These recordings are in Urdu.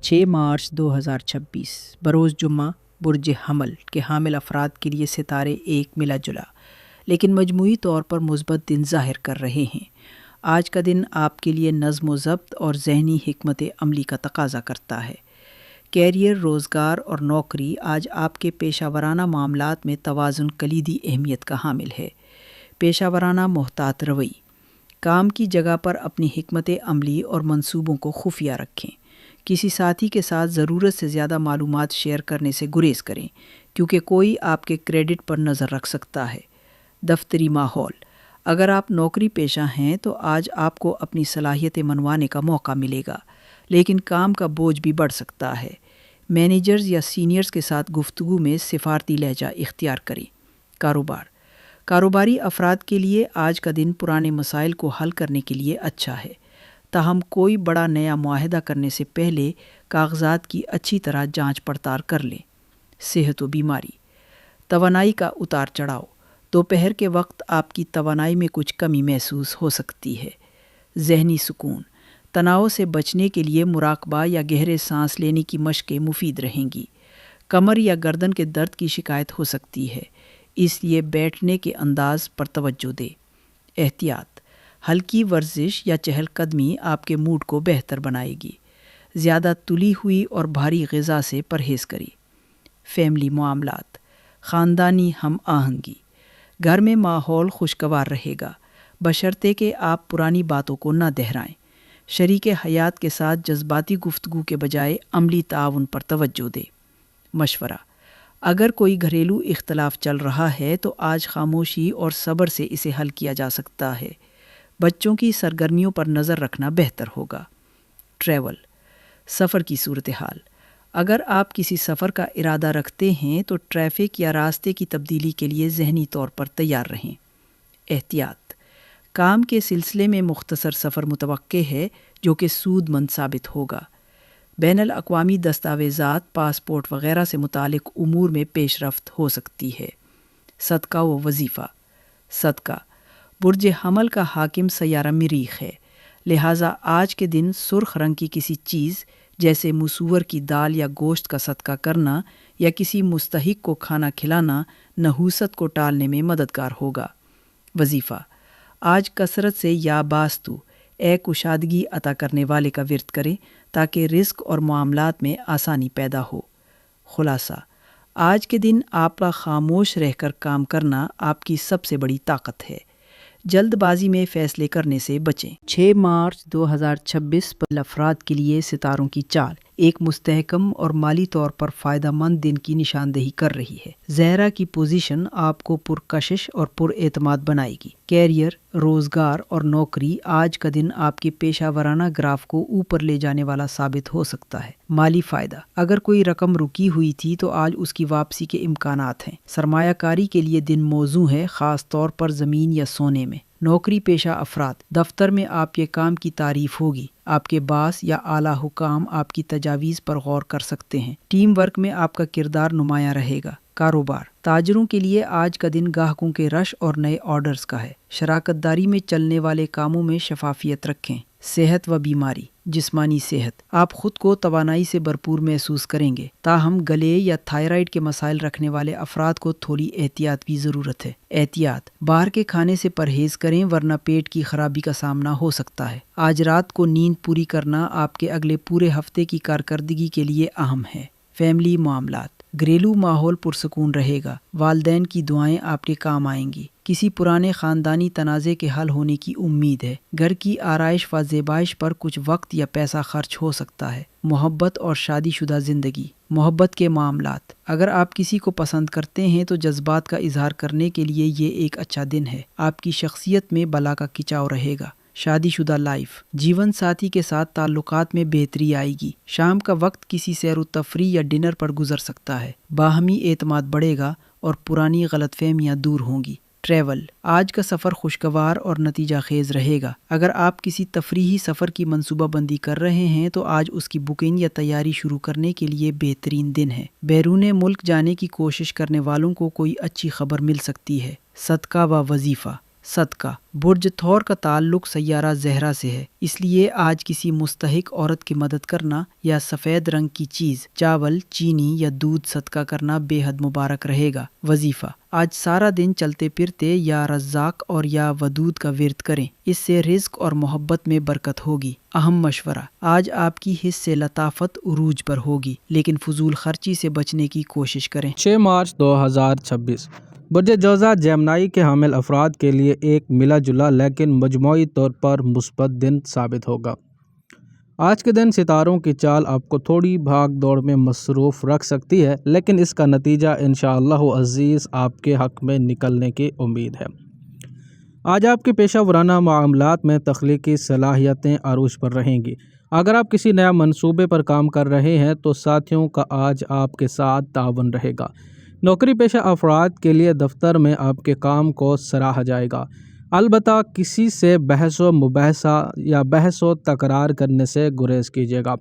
6 مارچ 2026 بروز جمعہ برج حمل کے حامل افراد کے لیے ستارے ایک ملا جلا لیکن مجموعی طور پر مثبت دن ظاہر کر رہے ہیں۔ آج کا دن آپ کے لیے نظم و ضبط اور ذہنی حکمت عملی کا تقاضا کرتا ہے۔ کیریئر، روزگار اور نوکری آج آپ کے پیشہ ورانہ معاملات میں توازن کلیدی اہمیت کا حامل ہے۔ پیشہ ورانہ محتاط روی، کام کی جگہ پر اپنی حکمت عملی اور منصوبوں کو خفیہ رکھیں۔ کسی ساتھی کے ساتھ ضرورت سے زیادہ معلومات شیئر کرنے سے گریز کریں کیونکہ کوئی آپ کے کریڈٹ پر نظر رکھ سکتا ہے۔ دفتری ماحول، اگر آپ نوکری پیشہ ہیں تو آج آپ کو اپنی صلاحیتیں منوانے کا موقع ملے گا، لیکن کام کا بوجھ بھی بڑھ سکتا ہے۔ مینیجرز یا سینئرز کے ساتھ گفتگو میں سفارتی لہجہ اختیار کریں۔ کاروباری افراد کے لیے آج کا دن پرانے مسائل کو حل کرنے کے لیے اچھا ہے، تاہم کوئی بڑا نیا معاہدہ کرنے سے پہلے کاغذات کی اچھی طرح جانچ پڑتال کر لیں۔ صحت و بیماری، توانائی کا اتار چڑھاؤ، دوپہر کے وقت آپ کی توانائی میں کچھ کمی محسوس ہو سکتی ہے۔ ذہنی سکون، تناؤ سے بچنے کے لیے مراقبہ یا گہرے سانس لینے کی مشقیں مفید رہیں گی۔ کمر یا گردن کے درد کی شکایت ہو سکتی ہے، اس لیے بیٹھنے کے انداز پر توجہ دیں۔ احتیاط، ہلکی ورزش یا چہل قدمی آپ کے موڈ کو بہتر بنائے گی۔ زیادہ تلی ہوئی اور بھاری غذا سے پرہیز کریں۔ فیملی معاملات، خاندانی ہم آہنگی، گھر میں ماحول خوشگوار رہے گا بشرطے کہ آپ پرانی باتوں کو نہ دہرائیں۔ شریک حیات کے ساتھ جذباتی گفتگو کے بجائے عملی تعاون پر توجہ دیں۔ مشورہ، اگر کوئی گھریلو اختلاف چل رہا ہے تو آج خاموشی اور صبر سے اسے حل کیا جا سکتا ہے۔ بچوں کی سرگرمیوں پر نظر رکھنا بہتر ہوگا۔ ٹریول، سفر کی صورتحال، اگر آپ کسی سفر کا ارادہ رکھتے ہیں تو ٹریفک یا راستے کی تبدیلی کے لیے ذہنی طور پر تیار رہیں۔ احتیاط، کام کے سلسلے میں مختصر سفر متوقع ہے جو کہ سود مند ثابت ہوگا۔ بین الاقوامی دستاویزات، پاسپورٹ وغیرہ سے متعلق امور میں پیش رفت ہو سکتی ہے۔ صدقہ و وظیفہ، صدقہ، برج حمل کا حاکم سیارہ مریخ ہے، لہٰذا آج کے دن سرخ رنگ کی کسی چیز جیسے مسور کی دال یا گوشت کا صدقہ کرنا یا کسی مستحق کو کھانا کھلانا نحوست کو ٹالنے میں مددگار ہوگا۔ وظیفہ، آج کثرت سے یا باستو، اے کشادگی عطا کرنے والے کا ورد کریں تاکہ رزق اور معاملات میں آسانی پیدا ہو۔ خلاصہ، آج کے دن آپ کا خاموش رہ کر کام کرنا آپ کی سب سے بڑی طاقت ہے۔ جلد بازی میں فیصلے کرنے سے بچیں۔ 6 مارچ 2026 پر افراد کے لیے ستاروں کی چال ایک مستحکم اور مالی طور پر فائدہ مند دن کی نشاندہی کر رہی ہے۔ زہرہ کی پوزیشن آپ کو پرکشش اور پر اعتماد بنائے گی۔ کیریئر، روزگار اور نوکری، آج کا دن آپ کے پیشہ ورانہ گراف کو اوپر لے جانے والا ثابت ہو سکتا ہے۔ مالی فائدہ، اگر کوئی رقم رکی ہوئی تھی تو آج اس کی واپسی کے امکانات ہیں۔ سرمایہ کاری کے لیے دن موزوں ہے، خاص طور پر زمین یا سونے میں۔ نوکری پیشہ افراد، دفتر میں آپ کے کام کی تعریف ہوگی۔ آپ کے باس یا اعلیٰ حکام آپ کی تجاویز پر غور کر سکتے ہیں۔ ٹیم ورک میں آپ کا کردار نمایاں رہے گا۔ کاروبار، تاجروں کے لیے آج کا دن گاہکوں کے رش اور نئے آرڈرز کا ہے۔ شراکت داری میں چلنے والے کاموں میں شفافیت رکھیں۔ صحت و بیماری، جسمانی صحت، آپ خود کو توانائی سے بھرپور محسوس کریں گے، تاہم گلے یا تھائرائیڈ کے مسائل رکھنے والے افراد کو تھوڑی احتیاط کی ضرورت ہے۔ احتیاط، باہر کے کھانے سے پرہیز کریں ورنہ پیٹ کی خرابی کا سامنا ہو سکتا ہے۔ آج رات کو نیند پوری کرنا آپ کے اگلے پورے ہفتے کی کارکردگی کے لیے اہم ہے۔ فیملی معاملات، گھریلو ماحول پرسکون رہے گا، والدین کی دعائیں آپ کے کام آئیں گی۔ کسی پرانے خاندانی تنازع کے حل ہونے کی امید ہے۔ گھر کی آرائش و زیبائش پر کچھ وقت یا پیسہ خرچ ہو سکتا ہے۔ محبت اور شادی شدہ زندگی، محبت کے معاملات، اگر آپ کسی کو پسند کرتے ہیں تو جذبات کا اظہار کرنے کے لیے یہ ایک اچھا دن ہے۔ آپ کی شخصیت میں بلا کا کھچاؤ رہے گا۔ شادی شدہ لائف، جیون ساتھی کے ساتھ تعلقات میں بہتری آئے گی۔ شام کا وقت کسی سیر و تفریح یا ڈنر پر گزر سکتا ہے۔ باہمی اعتماد بڑھے گا اور پرانی غلط فہمیاں دور ہوں گی۔ ٹریول، آج کا سفر خوشگوار اور نتیجہ خیز رہے گا۔ اگر آپ کسی تفریحی سفر کی منصوبہ بندی کر رہے ہیں تو آج اس کی بکنگ یا تیاری شروع کرنے کے لیے بہترین دن ہے۔ بیرون ملک جانے کی کوشش کرنے والوں کو کوئی اچھی خبر مل سکتی ہے۔ صدقہ و وظیفہ، صدقہ۔ برج تھور کا تعلق سیارہ زہرہ سے ہے، اس لیے آج کسی مستحق عورت کی مدد کرنا یا سفید رنگ کی چیز چاول، چینی یا دودھ صدقہ کرنا بے حد مبارک رہے گا۔ وظیفہ: آج سارا دن چلتے پھرتے یا رزاق اور یا ودود کا ورد کریں، اس سے رزق اور محبت میں برکت ہوگی۔ اہم مشورہ: آج آپ کی حس سے لطافت عروج پر ہوگی، لیکن فضول خرچی سے بچنے کی کوشش کریں۔ 6 مارچ 2026 برج جوزہ جیمنائی کے حامل افراد کے لیے ایک ملا جلا لیکن مجموعی طور پر مثبت دن ثابت ہوگا۔ آج کے دن ستاروں کی چال آپ کو تھوڑی بھاگ دوڑ میں مصروف رکھ سکتی ہے، لیکن اس کا نتیجہ انشاءاللہ عزیز آپ کے حق میں نکلنے کی امید ہے۔ آج آپ کے پیشہ ورانہ معاملات میں تخلیقی صلاحیتیں عروج پر رہیں گی۔ اگر آپ کسی نیا منصوبے پر کام کر رہے ہیں تو ساتھیوں کا آج آپ کے ساتھ تعاون رہے گا۔ نوکری پیشہ افراد کے لیے دفتر میں آپ کے کام کو سراہا جائے گا، البتہ کسی سے بحث و مباحثہ یا بحث و تکرار کرنے سے گریز کیجیے گا۔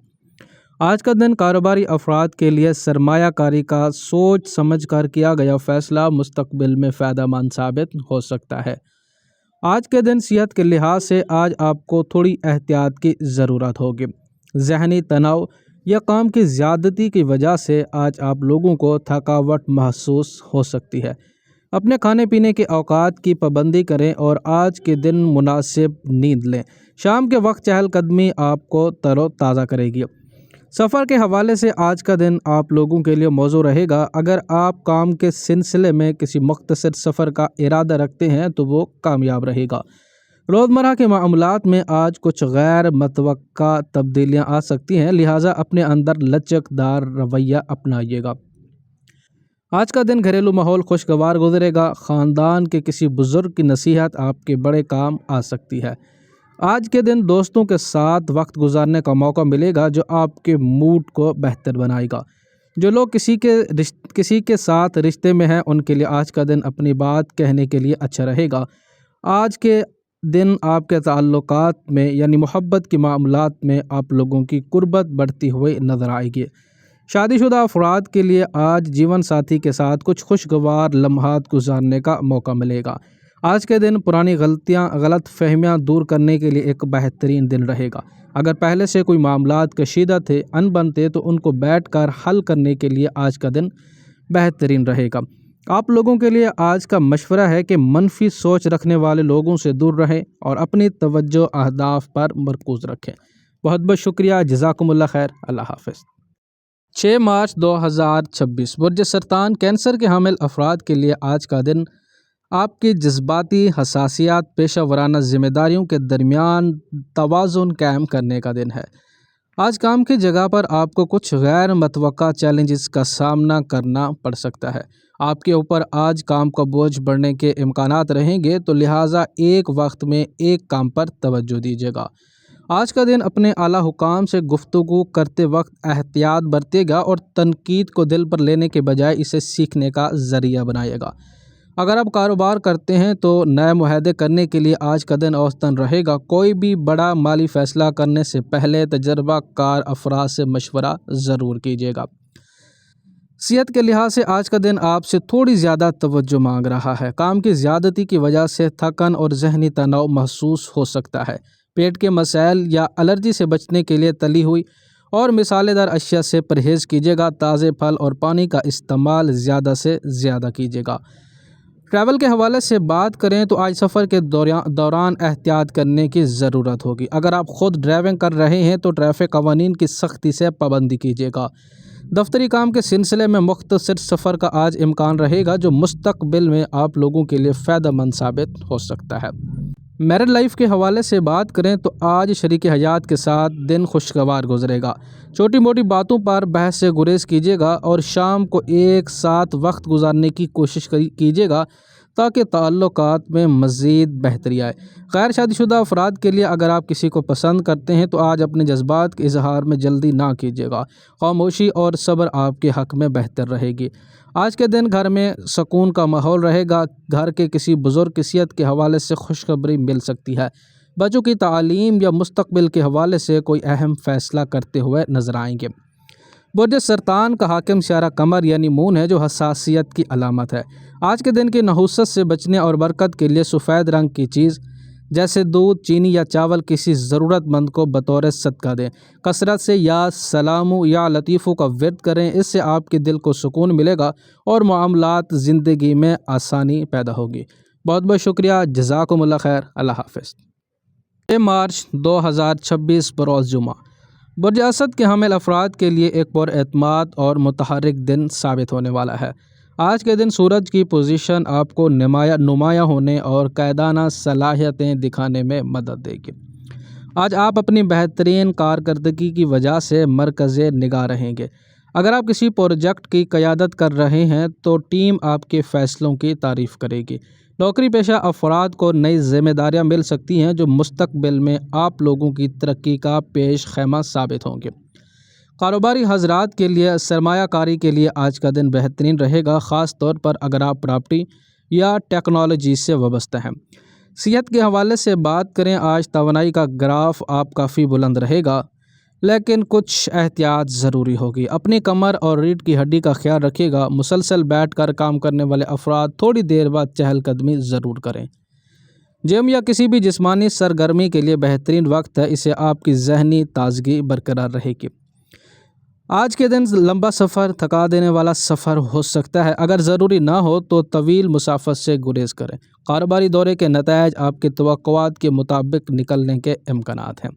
آج کا دن کاروباری افراد کے لیے سرمایہ کاری کا سوچ سمجھ کر کیا گیا فیصلہ مستقبل میں فائدہ مند ثابت ہو سکتا ہے۔ آج کے دن صحت کے لحاظ سے آج آپ کو تھوڑی احتیاط کی ضرورت ہوگی۔ ذہنی تناؤ یا کام کی زیادتی کی وجہ سے آج آپ لوگوں کو تھکاوٹ محسوس ہو سکتی ہے۔ اپنے کھانے پینے کے اوقات کی پابندی کریں اور آج کے دن مناسب نیند لیں۔ شام کے وقت چہل قدمی آپ کو تر و تازہ کرے گی۔ سفر کے حوالے سے آج کا دن آپ لوگوں کے لیے موزوں رہے گا۔ اگر آپ کام کے سلسلے میں کسی مختصر سفر کا ارادہ رکھتے ہیں تو وہ کامیاب رہے گا۔ روزمرہ کے معاملات میں آج کچھ غیر متوقع تبدیلیاں آ سکتی ہیں، لہٰذا اپنے اندر لچک دار رویہ اپنائیے گا۔ آج کا دن گھریلو ماحول خوشگوار گزرے گا۔ خاندان کے کسی بزرگ کی نصیحت آپ کے بڑے کام آ سکتی ہے۔ آج کے دن دوستوں کے ساتھ وقت گزارنے کا موقع ملے گا جو آپ کے موڈ کو بہتر بنائے گا۔ جو لوگ کسی کے ساتھ رشتے میں ہیں ان کے لیے آج کا دن اپنی بات کہنے کے لیے اچھا رہے گا۔ آج کے دن آپ کے تعلقات میں یعنی محبت کے معاملات میں آپ لوگوں کی قربت بڑھتی ہوئی نظر آئے گی۔ شادی شدہ افراد کے لیے آج جیون ساتھی کے ساتھ کچھ خوشگوار لمحات گزارنے کا موقع ملے گا۔ آج کے دن پرانی غلط فہمیاں دور کرنے کے لیے ایک بہترین دن رہے گا۔ اگر پہلے سے کوئی معاملات کشیدہ تھے، انبن تھے تو ان کو بیٹھ کر حل کرنے کے لیے آج کا دن بہترین رہے گا۔ آپ لوگوں کے لیے آج کا مشورہ ہے کہ منفی سوچ رکھنے والے لوگوں سے دور رہیں اور اپنی توجہ اہداف پر مرکوز رکھیں۔ بہت بہت شکریہ، جزاکم اللہ خیر، اللہ حافظ۔ 6 مارچ 2026 برج سرطان کینسر کے حامل افراد کے لیے آج کا دن آپ کی جذباتی حساسیات پیشہ ورانہ ذمہ داریوں کے درمیان توازن قائم کرنے کا دن ہے۔ آج کام کی جگہ پر آپ کو کچھ غیر متوقع چیلنجز کا سامنا کرنا پڑ سکتا ہے۔ آپ کے اوپر آج کام کا بوجھ بڑھنے کے امکانات رہیں گے، تو لہٰذا ایک وقت میں ایک کام پر توجہ دیجیے گا۔ آج کا دن اپنے اعلیٰ حکام سے گفتگو کرتے وقت احتیاط برتے گا اور تنقید کو دل پر لینے کے بجائے اسے سیکھنے کا ذریعہ بنائے گا۔ اگر آپ کاروبار کرتے ہیں تو نئے معاہدے کرنے کے لیے آج کا دن اوسطاً رہے گا۔ کوئی بھی بڑا مالی فیصلہ کرنے سے پہلے تجربہ کار افراد سے مشورہ ضرور کیجیے گا۔ صحت کے لحاظ سے آج کا دن آپ سے تھوڑی زیادہ توجہ مانگ رہا ہے۔ کام کی زیادتی کی وجہ سے تھکن اور ذہنی تناؤ محسوس ہو سکتا ہے۔ پیٹ کے مسائل یا الرجی سے بچنے کے لیے تلی ہوئی اور مسالے دار اشیاء سے پرہیز کیجیے گا۔ تازے پھل اور پانی کا استعمال زیادہ سے زیادہ کیجیے گا۔ ٹریول کے حوالے سے بات کریں تو آج سفر کے دوران احتیاط کرنے کی ضرورت ہوگی۔ اگر آپ خود ڈرائیونگ کر رہے ہیں تو ٹریفک قوانین کی سختی سے پابندی کیجیے گا۔ دفتری کام کے سلسلے میں مختصر سفر کا آج امکان رہے گا جو مستقبل میں آپ لوگوں کے لیے فائدہ مند ثابت ہو سکتا ہے۔ میرڈ لائف کے حوالے سے بات کریں تو آج شریک حیات کے ساتھ دن خوشگوار گزرے گا۔ چھوٹی موٹی باتوں پر بحث سے گریز کیجیے گا اور شام کو ایک ساتھ وقت گزارنے کی کوشش کیجیے گا تاکہ تعلقات میں مزید بہتری آئے۔ غیر شادی شدہ افراد کے لیے اگر آپ کسی کو پسند کرتے ہیں تو آج اپنے جذبات کے اظہار میں جلدی نہ کیجیے گا۔ خاموشی اور صبر آپ کے حق میں بہتر رہے گی۔ آج کے دن گھر میں سکون کا ماحول رہے گا۔ گھر کے کسی بزرگ کی صحت کے حوالے سے خوشخبری مل سکتی ہے۔ بچوں کی تعلیم یا مستقبل کے حوالے سے کوئی اہم فیصلہ کرتے ہوئے نظر آئیں گے۔ برج سرطان کا حاکم سیارہ قمر یعنی مون ہے جو حساسیت کی علامت ہے۔ آج کے دن کی نحوست سے بچنے اور برکت کے لیے سفید رنگ کی چیز جیسے دودھ، چینی یا چاول کسی ضرورت مند کو بطور صدقہ دیں۔ کثرت سے یا سلامو یا لطیفو کا ورد کریں، اس سے آپ کے دل کو سکون ملے گا اور معاملات زندگی میں آسانی پیدا ہوگی۔ بہت بہت شکریہ، جزاکم اللہ خیر، اللہ حافظ۔ 6 مارچ 2026 بروز جمعہ برج اسد کے حامل افراد کے لیے ایک پر اعتماد اور متحرک دن ثابت ہونے والا ہے۔ آج کے دن سورج کی پوزیشن آپ کو نمایاں ہونے اور قائدانہ صلاحیتیں دکھانے میں مدد دے گی۔ آج آپ اپنی بہترین کارکردگی کی وجہ سے مرکز نگاہ رہیں گے۔ اگر آپ کسی پروجیکٹ کی قیادت کر رہے ہیں تو ٹیم آپ کے فیصلوں کی تعریف کرے گی۔ نوکری پیشہ افراد کو نئی ذمہ داریاں مل سکتی ہیں جو مستقبل میں آپ لوگوں کی ترقی کا پیش خیمہ ثابت ہوں گے۔ کاروباری حضرات کے لیے سرمایہ کاری کے لیے آج کا دن بہترین رہے گا، خاص طور پر اگر آپ پراپرٹی یا ٹیکنالوجی سے وابستہ ہیں۔ صحت کے حوالے سے بات کریں، آج توانائی کا گراف آپ کافی بلند رہے گا، لیکن کچھ احتیاط ضروری ہوگی۔ اپنی کمر اور ریڑھ کی ہڈی کا خیال رکھیے گا۔ مسلسل بیٹھ کر کام کرنے والے افراد تھوڑی دیر بعد چہل قدمی ضرور کریں۔ جم یا کسی بھی جسمانی سرگرمی کے لیے بہترین وقت ہے، اسے آپ کی ذہنی تازگی برقرار رہے گی۔ آج کے دن لمبا سفر تھکا دینے والا سفر ہو سکتا ہے، اگر ضروری نہ ہو تو طویل مسافت سے گریز کریں۔ کاروباری دورے کے نتائج آپ کی توقعات کے مطابق نکلنے کے امکانات ہیں۔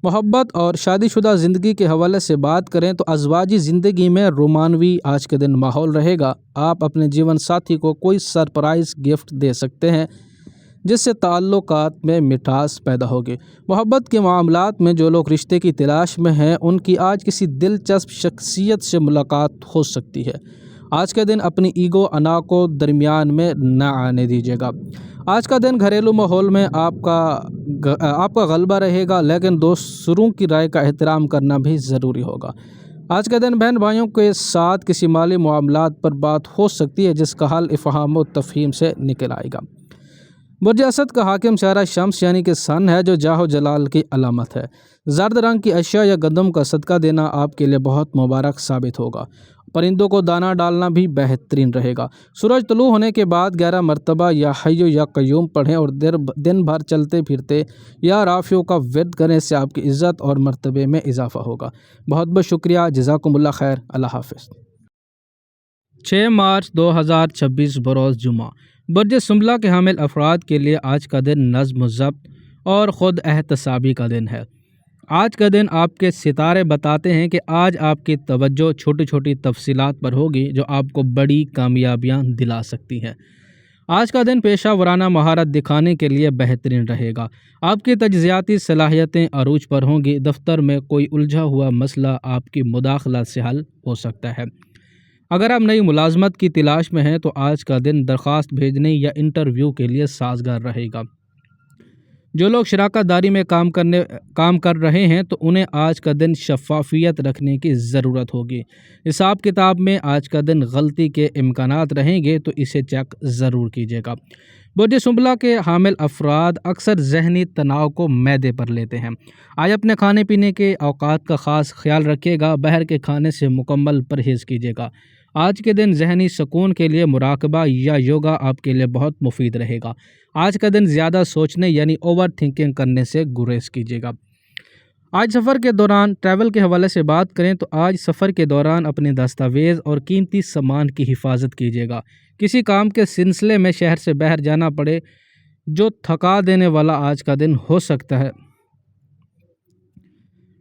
محبت اور شادی شدہ زندگی کے حوالے سے بات کریں تو ازواجی زندگی میں رومانوی آج کے دن ماحول رہے گا۔ آپ اپنے جیون ساتھی کو کوئی سرپرائز گفٹ دے سکتے ہیں جس سے تعلقات میں مٹھاس پیدا ہوگی۔ محبت کے معاملات میں جو لوگ رشتے کی تلاش میں ہیں ان کی آج کسی دلچسپ شخصیت سے ملاقات ہو سکتی ہے۔ آج کا دن اپنی ایگو انا کو درمیان میں نہ آنے دیجیے گا۔ آج کا دن گھریلو ماحول میں آپ کا غلبہ رہے گا، لیکن دوسروں کی رائے کا احترام کرنا بھی ضروری ہوگا۔ آج کا دن بہن بھائیوں کے ساتھ کسی مالی معاملات پر بات ہو سکتی ہے جس کا حل افہام و تفہیم سے نکل آئے گا۔ برج اسد کا حاکم ستارہ شمس یعنی کہ سن ہے جو جاہ و جلال کی علامت ہے۔ زرد رنگ کی اشیاء یا گندم کا صدقہ دینا آپ کے لیے بہت مبارک ثابت ہوگا۔ پرندوں کو دانہ ڈالنا بھی بہترین رہے گا۔ سورج طلوع ہونے کے بعد 11 مرتبہ یا حی یا قیوم پڑھیں اور دن بھر چلتے پھرتے یا رافعوں کا ورد کرنے سے آپ کی عزت اور مرتبے میں اضافہ ہوگا۔ بہت بہت شکریہ، جزاکم اللہ خیر، اللہ حافظ۔ 6 مارچ 2026 بروز جمعہ برج سنبلہ کے حامل افراد کے لیے آج کا دن نظم و ضبط اور خود احتسابی کا دن ہے۔ آج کا دن آپ کے ستارے بتاتے ہیں کہ آج آپ کی توجہ چھوٹی چھوٹی تفصیلات پر ہوگی جو آپ کو بڑی کامیابیاں دلا سکتی ہیں۔ آج کا دن پیشہ ورانہ مہارت دکھانے کے لیے بہترین رہے گا۔ آپ کی تجزیاتی صلاحیتیں عروج پر ہوں گی۔ دفتر میں کوئی الجھا ہوا مسئلہ آپ کی مداخلت سے حل ہو سکتا ہے۔ اگر آپ نئی ملازمت کی تلاش میں ہیں تو آج کا دن درخواست بھیجنے یا انٹرویو کے لیے سازگار رہے گا۔ جو لوگ شراکت داری میں کام کر رہے ہیں تو انہیں آج کا دن شفافیت رکھنے کی ضرورت ہوگی۔ حساب کتاب میں آج کا دن غلطی کے امکانات رہیں گے تو اسے چیک ضرور کیجیے گا۔ برج سنبلہ کے حامل افراد اکثر ذہنی تناؤ کو معدے پر لیتے ہیں۔ آج اپنے کھانے پینے کے اوقات کا خاص خیال رکھیے گا۔ باہر کے کھانے سے مکمل پرہیز کیجیے گا۔ آج کے دن ذہنی سکون کے لیے مراقبہ یا یوگا آپ کے لیے بہت مفید رہے گا۔ آج کا دن زیادہ سوچنے یعنی اوور تھنکنگ کرنے سے گریز کیجیے گا۔ آج سفر کے دوران ٹریول کے حوالے سے بات کریں تو آج سفر کے دوران اپنے دستاویز اور قیمتی سامان کی حفاظت کیجیے گا۔ کسی کام کے سلسلے میں شہر سے باہر جانا پڑے جو تھکا دینے والا آج کا دن ہو سکتا ہے۔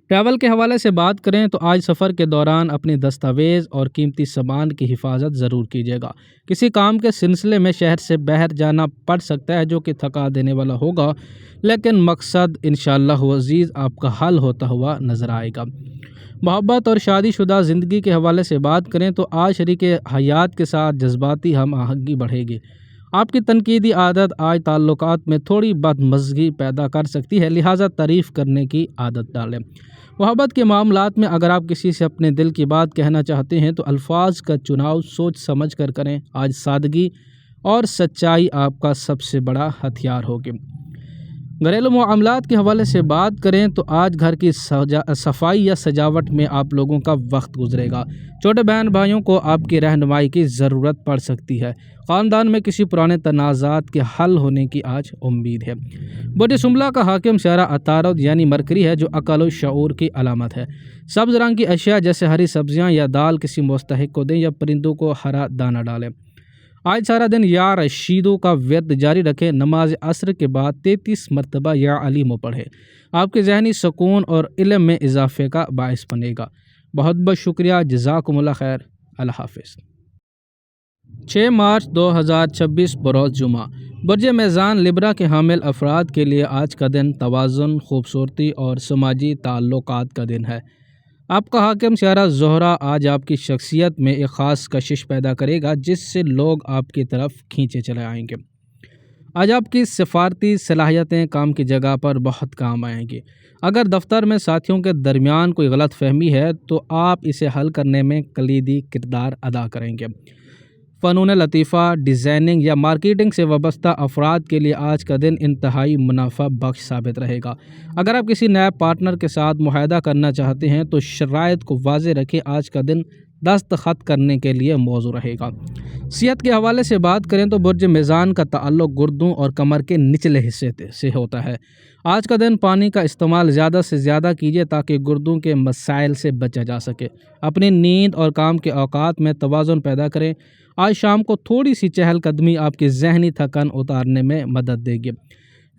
ٹریول کے حوالے سے بات کریں تو آج سفر کے دوران اپنے دستاویز اور قیمتی سامان کی حفاظت ضرور کیجیے گا۔ کسی کام کے سلسلے میں شہر سے باہر جانا پڑ سکتا ہے جو کہ تھکا دینے والا ہوگا، لیکن مقصد انشاءاللہ عزیز آپ کا حل ہوتا ہوا نظر آئے گا۔ محبت اور شادی شدہ زندگی کے حوالے سے بات کریں تو آج شریک حیات کے ساتھ جذباتی ہم آہنگی بڑھے گی۔ آپ کی تنقیدی عادت آج تعلقات میں تھوڑی بدمزگی پیدا کر سکتی ہے، لہٰذا تعریف کرنے کی عادت ڈالیں۔ محبت کے معاملات میں اگر آپ کسی سے اپنے دل کی بات کہنا چاہتے ہیں تو الفاظ کا چناؤ سوچ سمجھ کر کریں۔ آج سادگی اور سچائی آپ کا سب سے بڑا ہتھیار ہوگی۔ گھریلو معاملات کے حوالے سے بات کریں تو آج گھر کی صفائی یا سجاوٹ میں آپ لوگوں کا وقت گزرے گا۔ چھوٹے بہن بھائیوں کو آپ کی رہنمائی کی ضرورت پڑ سکتی ہے۔ خاندان میں کسی پرانے تنازعات کے حل ہونے کی آج امید ہے۔ برج شملہ کا حاکم سیارہ عطارد یعنی مرکری ہے، جو عقل و شعور کی علامت ہے۔ سبز رنگ کی اشیاء جیسے ہری سبزیاں یا دال کسی مستحق کو دیں یا پرندوں کو ہرا دانہ ڈالیں۔ آج سارا دن یا رشیدوں کا ورد جاری رکھیں۔ نماز عصر کے بعد 33 مرتبہ یا علیمو پڑھیں۔ آپ کے ذہنی سکون اور علم میں اضافے کا باعث بنے گا۔ بہت بہت شکریہ۔ جزاکم اللہ خیر۔ اللہ حافظ۔ 6 مارچ 2026 بروز جمعہ۔ برج میزان لبرا کے حامل افراد کے لیے آج کا دن توازن، خوبصورتی اور سماجی تعلقات کا دن ہے۔ آپ کا حاکم سیارہ زہرہ آج آپ کی شخصیت میں ایک خاص کشش پیدا کرے گا، جس سے لوگ آپ کی طرف کھینچے چلے آئیں گے۔ آج آپ کی سفارتی صلاحیتیں کام کی جگہ پر بہت کام آئیں گی۔ اگر دفتر میں ساتھیوں کے درمیان کوئی غلط فہمی ہے تو آپ اسے حل کرنے میں کلیدی کردار ادا کریں گے۔ فنون لطیفہ، ڈیزائننگ یا مارکیٹنگ سے وابستہ افراد کے لیے آج کا دن انتہائی منافع بخش ثابت رہے گا۔ اگر آپ کسی نئے پارٹنر کے ساتھ معاہدہ کرنا چاہتے ہیں تو شرائط کو واضح رکھیں۔ آج کا دن دستخط کرنے کے لیے موزوں رہے گا۔ صحت کے حوالے سے بات کریں تو برج میزان کا تعلق گردوں اور کمر کے نچلے حصے سے ہوتا ہے۔ آج کا دن پانی کا استعمال زیادہ سے زیادہ کیجیے تاکہ گردوں کے مسائل سے بچا جا سکے۔ اپنی نیند اور کام کے اوقات میں توازن پیدا کریں۔ آج شام کو تھوڑی سی چہل قدمی آپ کی ذہنی تھکن اتارنے میں مدد دے گی۔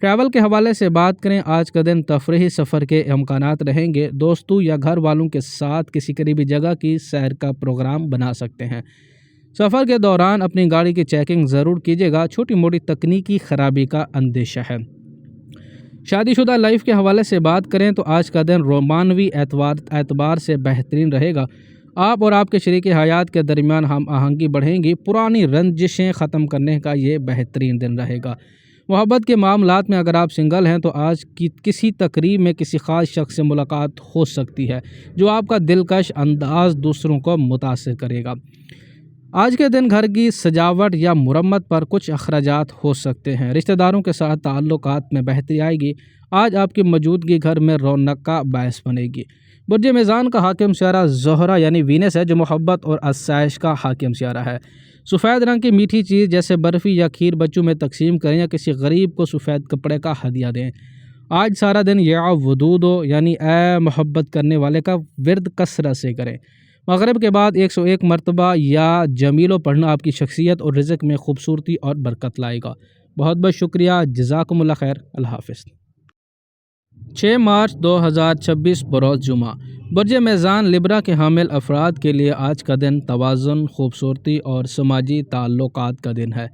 ٹریول کے حوالے سے بات کریں، آج کا دن تفریحی سفر کے امکانات رہیں گے۔ دوستوں یا گھر والوں کے ساتھ کسی قریبی جگہ کی سیر کا پروگرام بنا سکتے ہیں۔ سفر کے دوران اپنی گاڑی کی چیکنگ ضرور کیجیے گا، چھوٹی موٹی تکنیکی خرابی کا اندیشہ ہے۔ شادی شدہ لائف کے حوالے سے بات کریں تو آج کا دن رومانوی اعتبار سے بہترین رہے گا۔ آپ اور آپ کے شریک حیات کے درمیان ہم آہنگی بڑھیں گی۔ پرانی رنجشیں ختم کرنے کا یہ بہترین دن رہے گا۔ محبت کے معاملات میں اگر آپ سنگل ہیں تو آج کی کسی تقریب میں کسی خاص شخص سے ملاقات ہو سکتی ہے، جو آپ کا دلکش انداز دوسروں کو متاثر کرے گا۔ آج کے دن گھر کی سجاوٹ یا مرمت پر کچھ اخراجات ہو سکتے ہیں۔ رشتہ داروں کے ساتھ تعلقات میں بہتری آئے گی۔ آج آپ کی موجودگی گھر میں رونق کا باعث بنے گی۔ برج میزان کا حاکم سیارہ زہرہ یعنی وینس ہے، جو محبت اور آسائش کا حاکم سیارہ ہے۔ سفید رنگ کی میٹھی چیز جیسے برفی یا کھیر بچوں میں تقسیم کریں یا کسی غریب کو سفید کپڑے کا ہدیہ دیں۔ آج سارا دن یا ودودو یعنی اے محبت کرنے والے کا ورد کثرت سے کریں۔ مغرب کے بعد 101 مرتبہ یا جمیلو پڑھنا آپ کی شخصیت اور رزق میں خوبصورتی اور برکت لائے گا۔ بہت بہت شکریہ۔ جزاکم اللہ خیر۔ اللہ حافظ۔ 6 مارچ 2026 بروز جمعہ۔ برج میزان لبرا کے حامل افراد کے لیے آج کا دن توازن، خوبصورتی اور سماجی تعلقات کا دن ہے۔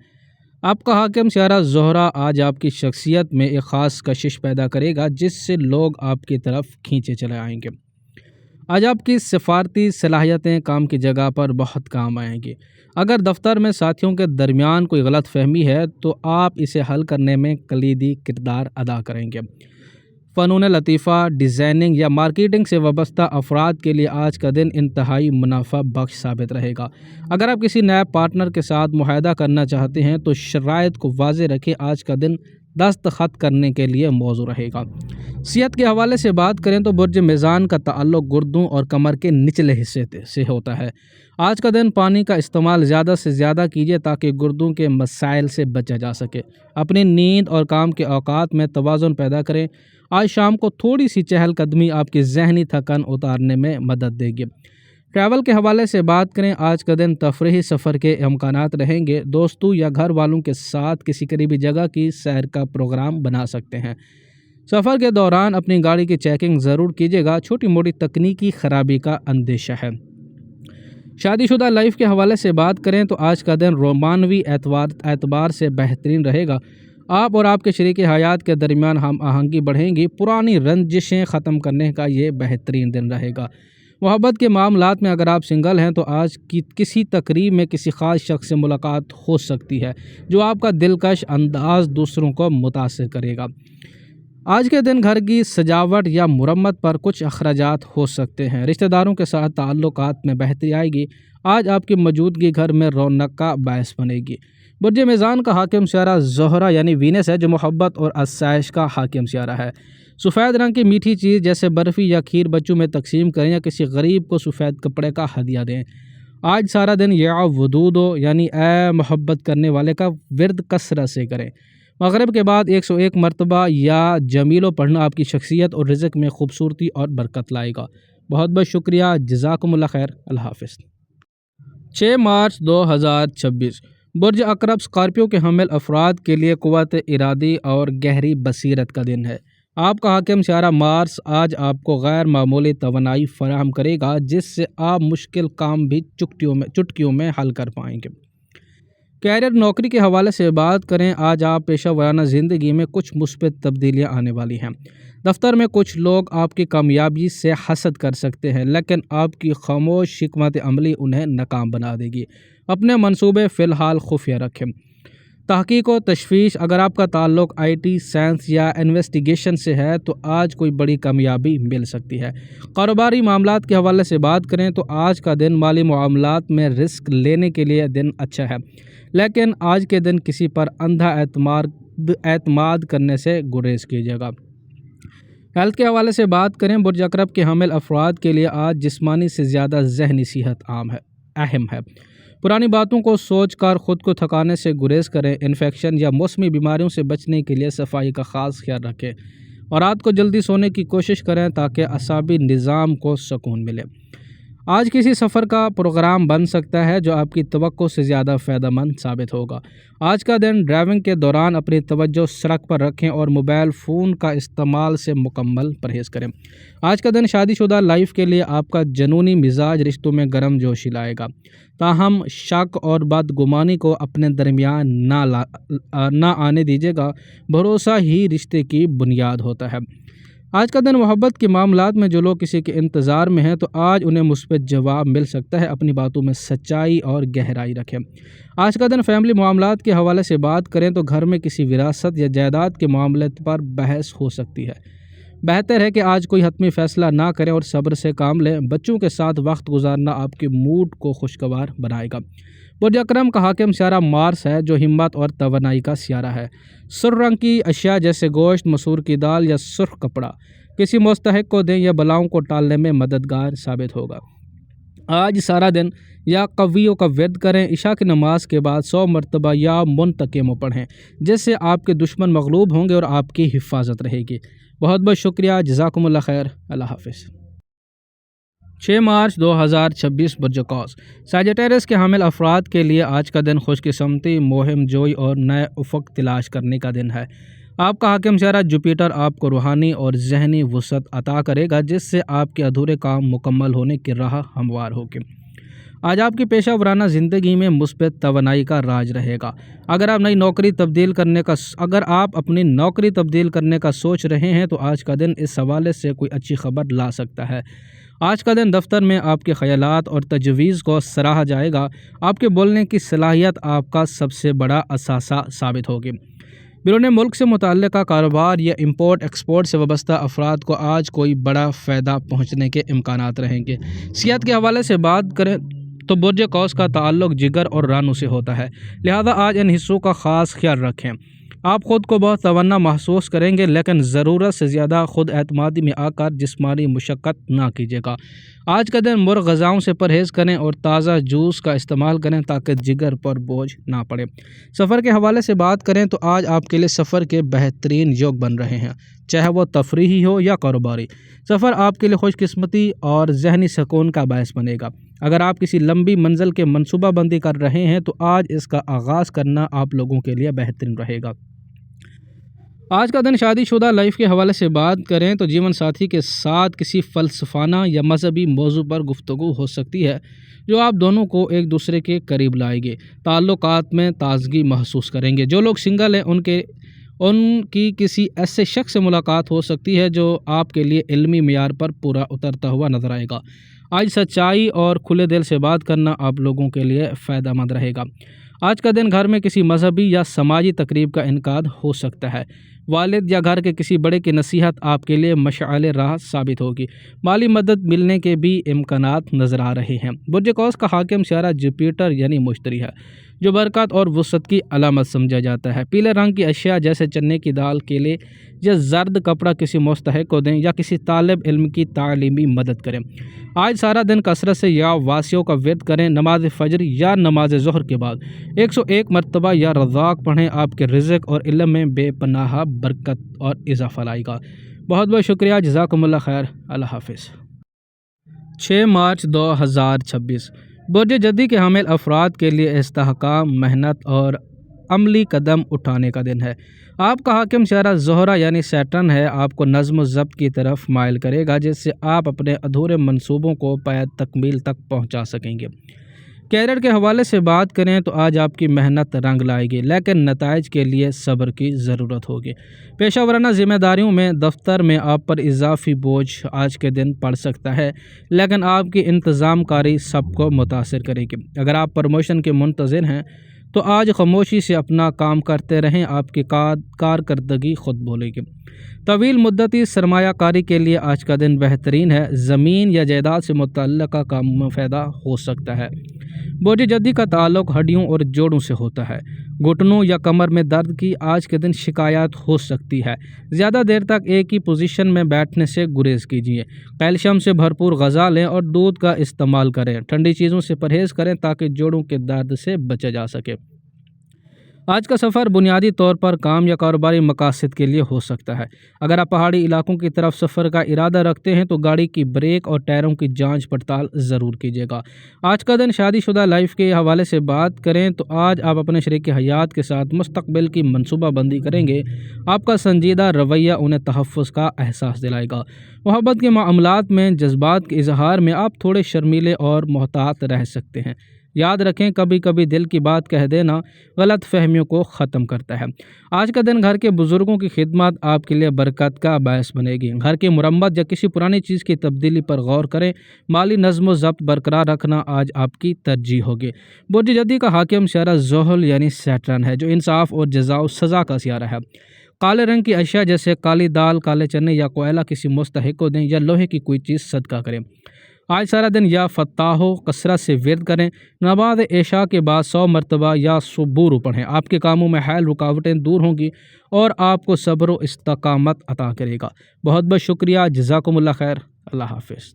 آپ کا حاکم سیارہ زہرہ آج آپ کی شخصیت میں ایک خاص کشش پیدا کرے گا، جس سے لوگ آپ کی طرف کھینچے چلے آئیں گے۔ آج آپ کی سفارتی صلاحیتیں کام کی جگہ پر بہت کام آئیں گی۔ اگر دفتر میں ساتھیوں کے درمیان کوئی غلط فہمی ہے تو آپ اسے حل کرنے میں کلیدی کردار ادا کریں گے۔ فنون لطیفہ، ڈیزائننگ یا مارکیٹنگ سے وابستہ افراد کے لیے آج کا دن انتہائی منافع بخش ثابت رہے گا۔ اگر آپ کسی نئے پارٹنر کے ساتھ معاہدہ کرنا چاہتے ہیں تو شرائط کو واضح رکھیں۔ آج کا دن دستخط کرنے کے لیے موزوں رہے گا۔ صحت کے حوالے سے بات کریں تو برج میزان کا تعلق گردوں اور کمر کے نچلے حصے سے ہوتا ہے۔ آج کا دن پانی کا استعمال زیادہ سے زیادہ کیجیے تاکہ گردوں کے مسائل سے بچا جا سکے۔ اپنی نیند اور کام کے اوقات میں توازن پیدا کریں۔ آج شام کو تھوڑی سی چہل قدمی آپ کی ذہنی تھکن اتارنے میں مدد دے گی۔ ٹریول کے حوالے سے بات کریں، آج کا دن تفریحی سفر کے امکانات رہیں گے۔ دوستوں یا گھر والوں کے ساتھ کسی قریبی جگہ کی سیر کا پروگرام بنا سکتے ہیں۔ سفر کے دوران اپنی گاڑی کی چیکنگ ضرور کیجیے گا، چھوٹی موٹی تکنیکی خرابی کا اندیشہ ہے۔ شادی شدہ لائف کے حوالے سے بات کریں تو آج کا دن رومانوی اعتبار سے بہترین رہے گا۔ آپ اور آپ کے شریک حیات کے درمیان ہم آہنگی بڑھیں گی۔ پرانی رنجشیں ختم کرنے کا یہ بہترین دن رہے گا۔ محبت کے معاملات میں اگر آپ سنگل ہیں تو آج کی کسی تقریب میں کسی خاص شخص سے ملاقات ہو سکتی ہے، جو آپ کا دلکش انداز دوسروں کو متاثر کرے گا۔ آج کے دن گھر کی سجاوٹ یا مرمت پر کچھ اخراجات ہو سکتے ہیں۔ رشتہ داروں کے ساتھ تعلقات میں بہتری آئے گی۔ آج آپ کی موجودگی گھر میں رونق کا باعث بنے گی۔ برج میزان کا حاکم سیارہ زہرہ یعنی وینس ہے، جو محبت اور آسائش کا حاکم سیارہ ہے۔ سفید رنگ کی میٹھی چیز جیسے برفی یا کھیر بچوں میں تقسیم کریں یا کسی غریب کو سفید کپڑے کا ہدیہ دیں۔ آج سارا دن یا ودودو یعنی اے محبت کرنے والے کا ورد کثرت سے کریں۔ مغرب کے بعد 101 مرتبہ یا جمیلو پڑھنا آپ کی شخصیت اور رزق میں خوبصورتی اور برکت لائے گا۔ بہت بہت شکریہ، جزاکم اللہ خیر، اللہ حافظ۔ 6 مارچ 2026 برج عقرب اسکارپیو کے حامل افراد کے لیے قوت ارادی اور گہری بصیرت کا دن ہے۔ آپ کا حاکم سیارہ مارس آج آپ کو غیر معمولی توانائی فراہم کرے گا، جس سے آپ مشکل کام بھی چٹکیوں میں حل کر پائیں گے۔ کیریئر نوکری کے حوالے سے بات کریں، آج آپ پیشہ ورانہ زندگی میں کچھ مثبت تبدیلیاں آنے والی ہیں۔ دفتر میں کچھ لوگ آپ کی کامیابی سے حسد کر سکتے ہیں، لیکن آپ کی خاموش حکمت عملی انہیں ناکام بنا دے گی۔ اپنے منصوبے فی الحال خفیہ رکھیں۔ تحقیق و تشویش، اگر آپ کا تعلق آئی ٹی، سائنس یا انویسٹیگیشن سے ہے تو آج کوئی بڑی کامیابی مل سکتی ہے۔ کاروباری معاملات کے حوالے سے بات کریں تو آج کا دن مالی معاملات میں رسک لینے کے لیے دن اچھا ہے، لیکن آج کے دن کسی پر اندھا اعتماد کرنے سے گریز کیجیے گا۔ ہیلتھ کے حوالے سے بات کریں، برج عقرب کے حامل افراد کے لیے آج جسمانی سے زیادہ ذہنی صحت اہم ہے۔ پرانی باتوں کو سوچ کر خود کو تھکانے سے گریز کریں۔ انفیکشن یا موسمی بیماریوں سے بچنے کے لیے صفائی کا خاص خیال رکھیں اور رات کو جلدی سونے کی کوشش کریں تاکہ اعصابی نظام کو سکون ملے۔ آج کسی سفر کا پروگرام بن سکتا ہے جو آپ کی توقع سے زیادہ فائدہ مند ثابت ہوگا۔ آج کا دن ڈرائیونگ کے دوران اپنی توجہ سڑک پر رکھیں اور موبائل فون کا استعمال سے مکمل پرہیز کریں۔ آج کا دن شادی شدہ لائف کے لیے آپ کا جنونی مزاج رشتوں میں گرم جوشی لائے گا، تاہم شک اور بدگمانی کو اپنے درمیان نہ آنے دیجیے گا۔ بھروسہ ہی رشتے کی بنیاد ہوتا ہے۔ آج کا دن محبت کے معاملات میں جو لوگ کسی کے انتظار میں ہیں تو آج انہیں مثبت جواب مل سکتا ہے۔ اپنی باتوں میں سچائی اور گہرائی رکھیں۔ آج کا دن فیملی معاملات کے حوالے سے بات کریں تو گھر میں کسی وراثت یا جائیداد کے معاملے پر بحث ہو سکتی ہے۔ بہتر ہے کہ آج کوئی حتمی فیصلہ نہ کریں اور صبر سے کام لیں۔ بچوں کے ساتھ وقت گزارنا آپ کے موڈ کو خوشگوار بنائے گا۔ برج عقرب کا حاکم سیارہ مارس ہے، جو ہمت اور توانائی کا سیارہ ہے۔ سرخ رنگ کی اشیاء جیسے گوشت، مسور کی دال یا سرخ کپڑا کسی مستحق کو دیں، یا بلاؤں کو ٹالنے میں مددگار ثابت ہوگا۔ آج سارا دن یا قویوں کا ورد کریں۔ عشاء کی نماز کے بعد 100 مرتبہ یا منتقم پڑھیں، جس سے آپ کے دشمن مغلوب ہوں گے اور آپ کی حفاظت رہے گی۔ بہت بہت شکریہ، جزاکم اللہ خیر، اللہ حافظ۔ 6 مارچ 2026 برج قوس سیجیٹیرس کے حامل افراد کے لیے آج کا دن خوش قسمتی، مہم جوئی اور نئے افق تلاش کرنے کا دن ہے۔ آپ کا حاکم سیارہ جوپیٹر آپ کو روحانی اور ذہنی وسعت عطا کرے گا، جس سے آپ کے ادھورے کام مکمل ہونے کی راہ ہموار ہوگی۔ آج آپ کی پیشہ ورانہ زندگی میں مثبت توانائی کا راج رہے گا۔ اگر آپ اپنی نوکری تبدیل کرنے کا سوچ رہے ہیں تو آج کا دن اس حوالے سے کوئی اچھی خبر لا سکتا ہے۔ آج کا دن دفتر میں آپ کے خیالات اور تجویز کو سراہا جائے گا۔ آپ کے بولنے کی صلاحیت آپ کا سب سے بڑا اثاثہ ثابت ہوگی۔ بیرون ملک سے متعلقہ کاروبار یا امپورٹ ایکسپورٹ سے وابستہ افراد کو آج کوئی بڑا فائدہ پہنچنے کے امکانات رہیں گے۔ صحت کے حوالے سے بات کریں تو برج قوس کا تعلق جگر اور رانوں سے ہوتا ہے، لہذا آج ان حصوں کا خاص خیال رکھیں۔ آپ خود کو بہت توانا محسوس کریں گے، لیکن ضرورت سے زیادہ خود اعتمادی میں آ کر جسمانی مشقت نہ کیجیے گا۔ آج کا دن مرغ غذاؤں سے پرہیز کریں اور تازہ جوس کا استعمال کریں تاکہ جگر پر بوجھ نہ پڑے۔ سفر کے حوالے سے بات کریں تو آج آپ کے لیے سفر کے بہترین یوگ بن رہے ہیں، چاہے وہ تفریحی ہو یا کاروباری۔ سفر آپ کے لیے خوش قسمتی اور ذہنی سکون کا باعث بنے گا۔ اگر آپ کسی لمبی منزل کے منصوبہ بندی کر رہے ہیں تو آج اس کا آغاز کرنا آپ لوگوں کے لیے بہترین رہے گا۔ آج کا دن شادی شدہ لائف کے حوالے سے بات کریں تو جیون ساتھی کے ساتھ کسی فلسفانہ یا مذہبی موضوع پر گفتگو ہو سکتی ہے جو آپ دونوں کو ایک دوسرے کے قریب لائے گی۔ تعلقات میں تازگی محسوس کریں گے۔ جو لوگ سنگل ہیں ان کی کسی ایسے شخص سے ملاقات ہو سکتی ہے جو آپ کے لیے علمی معیار پر پورا اترتا ہوا نظر آئے گا۔ آج سچائی اور کھلے دل سے بات کرنا آپ لوگوں کے لیے فائدہ مند رہے گا۔ آج کا دن گھر میں کسی مذہبی یا سماجی تقریب کا انعقاد ہو سکتا ہے۔ والد یا گھر کے کسی بڑے کی نصیحت آپ کے لیے مشعل راہ ثابت ہوگی۔ مالی مدد ملنے کے بھی امکانات نظر آ رہے ہیں۔ برج قوس کا حاکم سیارہ جوپیٹر یعنی مشتری ہے، جو برکت اور وسعت کی علامت سمجھا جاتا ہے۔ پیلے رنگ کی اشیاء جیسے چنے کی دال، کیلے یا زرد کپڑا کسی مستحق کو دیں یا کسی طالب علم کی تعلیمی مدد کریں۔ آج سارا دن کثرت سے یا واسیوں کا ورد کریں۔ نماز فجر یا نماز ظہر کے بعد 101 مرتبہ یا رزاق پڑھیں، آپ کے رزق اور علم میں بے پناہ برکت اور اضافہ لائے گا۔ بہت بہت شکریہ، جزاکم اللہ خیر، اللہ حافظ۔ 6 مارچ 2026 برج جدی کے حامل افراد کے لیے استحکام، محنت اور عملی قدم اٹھانے کا دن ہے۔ آپ کا حاکم شہرہ زہرہ یعنی سیٹرن ہے، آپ کو نظم و ضبط کی طرف مائل کرے گا، جس سے آپ اپنے ادھورے منصوبوں کو پائے تکمیل تک پہنچا سکیں گے۔ کیریئر کے حوالے سے بات کریں تو آج آپ کی محنت رنگ لائے گی، لیکن نتائج کے لیے صبر کی ضرورت ہوگی۔ پیشہ ورانہ ذمہ داریوں میں دفتر میں آپ پر اضافی بوجھ آج کے دن پڑ سکتا ہے، لیکن آپ کی انتظام کاری سب کو متاثر کرے گی۔ اگر آپ پروموشن کے منتظر ہیں تو آج خاموشی سے اپنا کام کرتے رہیں، آپ کی کارکردگی خود بولے گی۔ طویل مدتی سرمایہ کاری کے لیے آج کا دن بہترین ہے، زمین یا جائیداد سے متعلقہ کام میں فائدہ ہو سکتا ہے۔ برج جدی کا تعلق ہڈیوں اور جوڑوں سے ہوتا ہے، گھٹنوں یا کمر میں درد کی آج کے دن شکایات ہو سکتی ہے۔ زیادہ دیر تک ایک ہی پوزیشن میں بیٹھنے سے گریز کیجیے۔ کیلشیم سے بھرپور غذا لیں اور دودھ کا استعمال کریں۔ ٹھنڈی چیزوں سے پرہیز کریں تاکہ جوڑوں کے درد سے بچا جا سکے۔ آج کا سفر بنیادی طور پر کام یا کاروباری مقاصد کے لیے ہو سکتا ہے۔ اگر آپ پہاڑی علاقوں کی طرف سفر کا ارادہ رکھتے ہیں تو گاڑی کی بریک اور ٹائروں کی جانچ پڑتال ضرور کیجیے گا۔ آج کا دن شادی شدہ لائف کے حوالے سے بات کریں تو آج آپ اپنے شریک حیات کے ساتھ مستقبل کی منصوبہ بندی کریں گے۔ آپ کا سنجیدہ رویہ انہیں تحفظ کا احساس دلائے گا۔ محبت کے معاملات میں جذبات کے اظہار میں آپ تھوڑے شرمیلے اور محتاط رہ سکتے ہیں۔ یاد رکھیں، کبھی کبھی دل کی بات کہہ دینا غلط فہمیوں کو ختم کرتا ہے۔ آج کا دن گھر کے بزرگوں کی خدمت آپ کے لیے برکت کا باعث بنے گی۔ گھر کی مرمت یا کسی پرانی چیز کی تبدیلی پر غور کریں۔ مالی نظم و ضبط برقرار رکھنا آج آپ کی ترجیح ہوگی۔ برج جدی کا حاکم شہرہ زحل یعنی سیٹرن ہے، جو انصاف اور جزا و سزا کا سیارہ ہے۔ کالے رنگ کی اشیاء جیسے کالی دال، کالے چنے یا کوئلہ کسی مستحق کو دیں یا لوہے کی کوئی چیز صدقہ کریں۔ آج سارا دن یا فتاحو کثرت سے ورد کریں۔ نماز عشاء کے بعد 100 مرتبہ یا سبور پڑھیں۔ آپ کے کاموں میں حائل رکاوٹیں دور ہوں گی اور آپ کو صبر و استقامت عطا کرے گا۔ بہت بہت شکریہ، جزاکم اللہ خیر، اللہ حافظ۔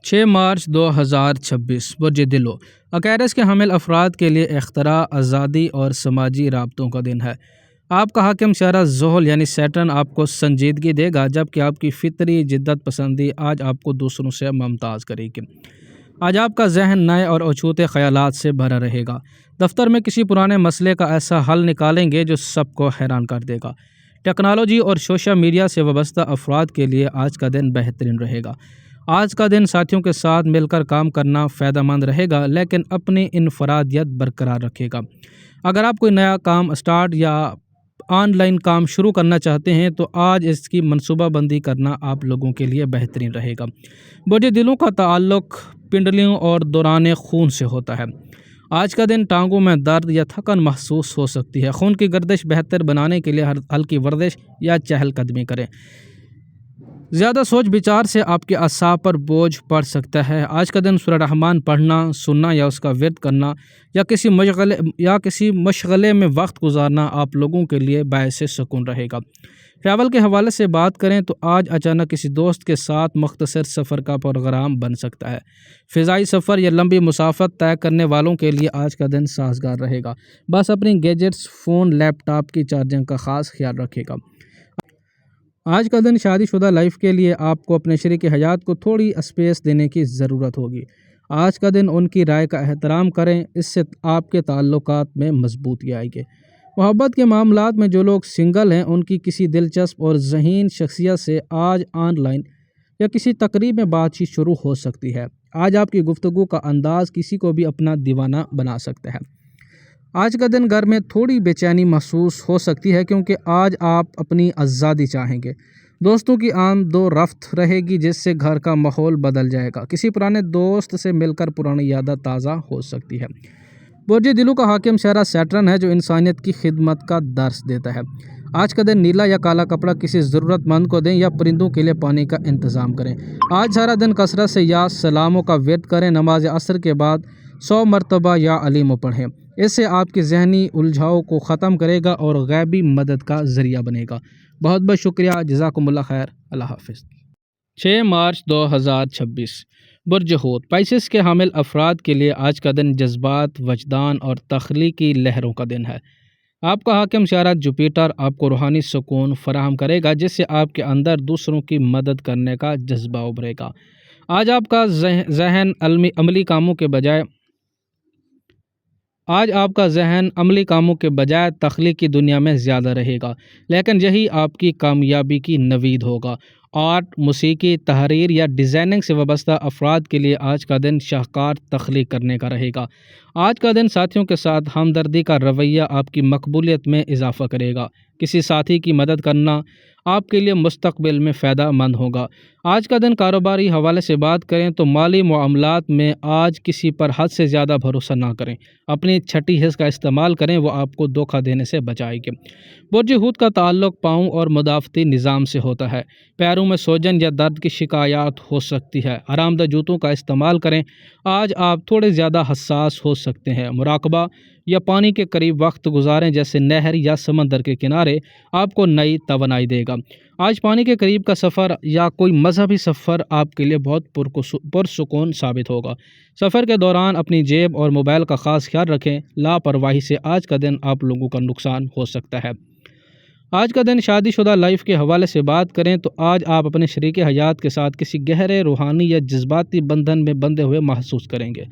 6 مارچ 2026 برج دلو اکیرس کے حامل افراد کے لیے اختراع، آزادی اور سماجی رابطوں کا دن ہے۔ آپ کا حاکم شہرہ زحل یعنی سیٹرن آپ کو سنجیدگی دے گا، جبکہ آپ کی فطری جدت پسندی آج آپ کو دوسروں سے ممتاز کرے گی۔ آج آپ کا ذہن نئے اور اچھوتے خیالات سے بھرا رہے گا۔ دفتر میں کسی پرانے مسئلے کا ایسا حل نکالیں گے جو سب کو حیران کر دے گا۔ ٹیکنالوجی اور سوشل میڈیا سے وابستہ افراد کے لیے آج کا دن بہترین رہے گا۔ آج کا دن ساتھیوں کے ساتھ مل کر کام کرنا فائدہ مند رہے گا، لیکن اپنی انفرادیت برقرار رکھے گا۔ اگر آپ کوئی نیا کام اسٹارٹ یا آن لائن کام شروع کرنا چاہتے ہیں تو آج اس کی منصوبہ بندی کرنا آپ لوگوں کے لیے بہترین رہے گا۔ برج دلوں کا تعلق پنڈلیوں اور دوران خون سے ہوتا ہے۔ آج کا دن ٹانگوں میں درد یا تھکن محسوس ہو سکتی ہے۔ خون کی گردش بہتر بنانے کے لیے ہلکی ورزش یا چہل قدمی کریں۔ زیادہ سوچ بچار سے آپ کے اعصاب پر بوجھ پڑ سکتا ہے۔ آج کا دن سورہ رحمان پڑھنا، سننا یا اس کا ورد کرنا یا کسی مشغلے میں وقت گزارنا آپ لوگوں کے لیے باعث سکون رہے گا۔ ٹریول کے حوالے سے بات کریں تو آج اچانک کسی دوست کے ساتھ مختصر سفر کا پروگرام بن سکتا ہے۔ فضائی سفر یا لمبی مسافت طے کرنے والوں کے لیے آج کا دن سازگار رہے گا۔ بس اپنی گیجٹس، فون، لیپ ٹاپ کی چارجنگ کا خاص خیال رکھے گا۔ آج کا دن شادی شدہ لائف کے لیے آپ کو اپنے شریک حیات کو تھوڑی اسپیس دینے کی ضرورت ہوگی۔ آج کا دن ان کی رائے کا احترام کریں، اس سے آپ کے تعلقات میں مضبوطی آئے گی۔ محبت کے معاملات میں جو لوگ سنگل ہیں ان کی کسی دلچسپ اور ذہین شخصیت سے آج آن لائن یا کسی تقریب میں بات چیت شروع ہو سکتی ہے۔ آج آپ کی گفتگو کا انداز کسی کو بھی اپنا دیوانہ بنا سکتا ہے۔ آج کا دن گھر میں تھوڑی بے چینی محسوس ہو سکتی ہے کیونکہ آج آپ اپنی آزادی چاہیں گے۔ دوستوں کی آمد و رفت رہے گی جس سے گھر کا ماحول بدل جائے گا۔ کسی پرانے دوست سے مل کر پرانی یادیں تازہ ہو سکتی ہے۔ برج دلو کا حاکم شہرہ سیٹرن ہے، جو انسانیت کی خدمت کا درس دیتا ہے۔ آج کا دن نیلا یا کالا کپڑا کسی ضرورت مند کو دیں یا پرندوں کے لیے پانی کا انتظام کریں۔ آج سارا دن کثرت سے یا سلاموں کا ورد کریں۔ نماز عصر کے بعد 100 مرتبہ یا علیم پڑھیں۔ اس سے آپ کی ذہنی الجھاؤ کو ختم کرے گا اور غیبی مدد کا ذریعہ بنے گا۔ بہت بہت شکریہ، جزاکم اللہ خیر، اللہ حافظ۔ 6 مارچ 2026 برج حوت پائسس کے حامل افراد کے لیے آج کا دن جذبات، وجدان اور تخلیقی لہروں کا دن ہے۔ آپ کا حاکم سیارہ جوپیٹر آپ کو روحانی سکون فراہم کرے گا، جس سے آپ کے اندر دوسروں کی مدد کرنے کا جذبہ ابھرے گا۔ آج آپ کا ذہن عملی کاموں کے بجائے تخلیقی دنیا میں زیادہ رہے گا، لیکن یہی آپ کی کامیابی کی نوید ہوگا۔ آرٹ، موسیقی، تحریر یا ڈیزائننگ سے وابستہ افراد کے لیے آج کا دن شاہکار تخلیق کرنے کا رہے گا۔ آج کا دن ساتھیوں کے ساتھ ہمدردی کا رویہ آپ کی مقبولیت میں اضافہ کرے گا۔ کسی ساتھی کی مدد کرنا آپ کے لیے مستقبل میں فائدہ مند ہوگا۔ آج کا دن کاروباری حوالے سے بات کریں تو مالی معاملات میں آج کسی پر حد سے زیادہ بھروسہ نہ کریں۔ اپنی چھٹی حس کا استعمال کریں، وہ آپ کو دھوکہ دینے سے بچائے گی۔ برج حوت کا تعلق پاؤں اور مدافعتی نظام سے ہوتا ہے۔ پیروں میں سوجن یا درد کی شکایات ہو سکتی ہے۔ آرام دہ جوتوں کا استعمال کریں۔ آج آپ تھوڑے زیادہ حساس ہو سکتے ہیں۔ مراقبہ یا پانی کے قریب وقت گزاریں، جیسے نہر یا سمندر کے کنارے، آپ کو نئی توانائی دے گا۔ آج پانی کے قریب کا سفر یا کوئی مذہبی سفر آپ کے لیے بہت پرسکون ثابت ہوگا۔ سفر کے دوران اپنی جیب اور موبائل کا خاص خیال رکھیں۔ لاپرواہی سے آج کا دن آپ لوگوں کا نقصان ہو سکتا ہے۔ آج کا دن شادی شدہ لائف کے حوالے سے بات کریں تو آج آپ اپنے شریک حیات کے ساتھ کسی گہرے روحانی یا جذباتی بندھن میں بندھے ہوئے محسوس کریں گے۔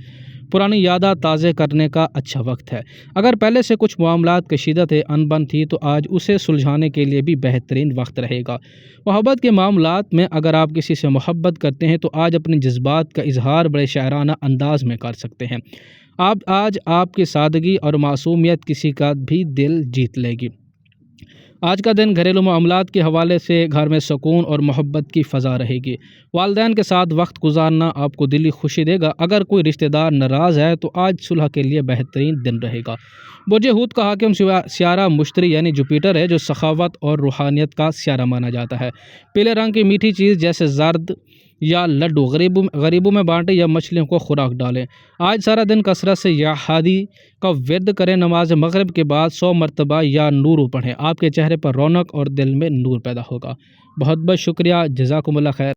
پرانی یادیں تازہ کرنے کا اچھا وقت ہے۔ اگر پہلے سے کچھ معاملات کشیدہ تھے، انبن تھی، تو آج اسے سلجھانے کے لیے بھی بہترین وقت رہے گا۔ محبت کے معاملات میں اگر آپ کسی سے محبت کرتے ہیں تو آج اپنے جذبات کا اظہار بڑے شاعرانہ انداز میں کر سکتے ہیں۔ آج آپ کی سادگی اور معصومیت کسی کا بھی دل جیت لے گی۔ آج کا دن گھریلو معاملات کے حوالے سے گھر میں سکون اور محبت کی فضا رہے گی۔ والدین کے ساتھ وقت گزارنا آپ کو دلی خوشی دے گا۔ اگر کوئی رشتہ دار ناراض ہے تو آج صلح کے لیے بہترین دن رہے گا۔ برج حوت کا حاکم سیارہ مشتری یعنی جوپیٹر ہے، جو سخاوت اور روحانیت کا سیارہ مانا جاتا ہے۔ پیلے رنگ کی میٹھی چیز جیسے زرد یا لڈو غریبوں میں بانٹیں یا مچھلیوں کو خوراک ڈالیں۔ آج سارا دن کثرت سے یا ہادی کا ورد کریں۔ نماز مغرب کے بعد 100 مرتبہ یا نور پڑھیں۔ آپ کے چہرے پر رونق اور دل میں نور پیدا ہوگا۔ بہت بہت شکریہ، جزاکم اللہ خیر۔